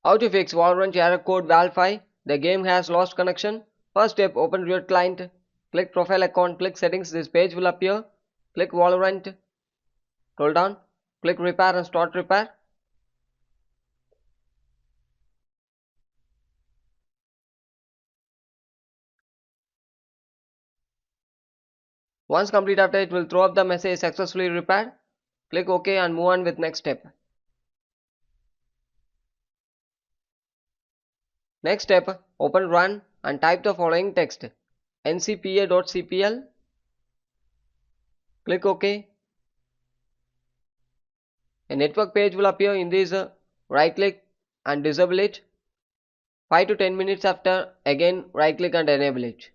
How to fix Valorant error code VAL5? The game has lost connection. First step, open your client. Click profile account, click settings. This page will appear. Click Valorant. Scroll down. Click repair and start repair. Once complete after, it will throw up the message successfully repaired. Click OK and move on with next step. Next step, open run and type the following text: ncpa.cpl. Click OK. A network page will appear. In this, right click and disable it. 5 to 10 minutes after, again right click and enable it.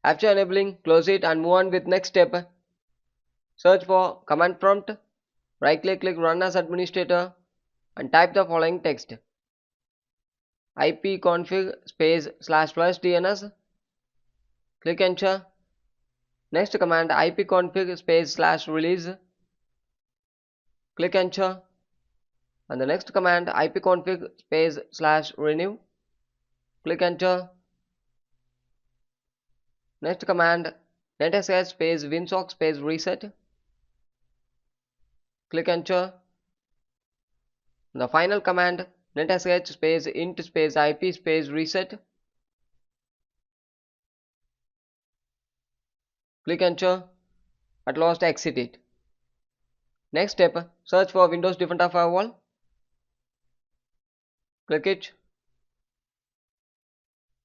After enabling, close it and move on with next step. Search for command prompt. Right click, click run as administrator and type the following text: ipconfig space /+ DNS. Click enter. Next command, ipconfig space /release. Click enter. And the next command, ipconfig space /renew. Click enter. Next command, netsh space winsock space reset. Click enter. The final command, netsh space int space ip space reset. Click enter. At last, exit it. Next step, search for Windows Defender Firewall. Click it.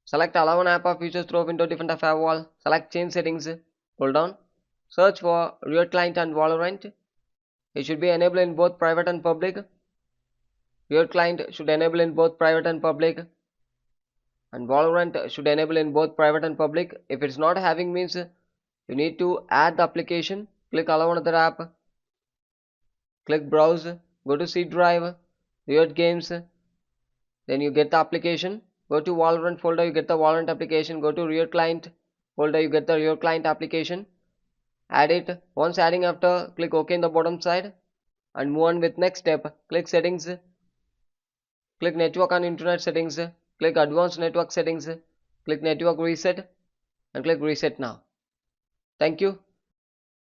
Select allow an app or features through Windows Defender Firewall. Select change settings. Scroll down. Search for real client and Valorant. It should be enabled in both private and public. Real client should enable in both private and public. And Valorant should enable in both private and public. If it's not having, means you need to add the application. Click allow another app. Click browse. Go to C drive. Riot games. Then you get the application. Go to Valorant folder, you get the Valorant application. Go to Real Client folder, you get the Real Client application. Add it. Once adding after, click OK in the bottom side and move on with next step. Click settings. Click network and internet settings. Click advanced network settings. Click network reset and click reset now. Thank you.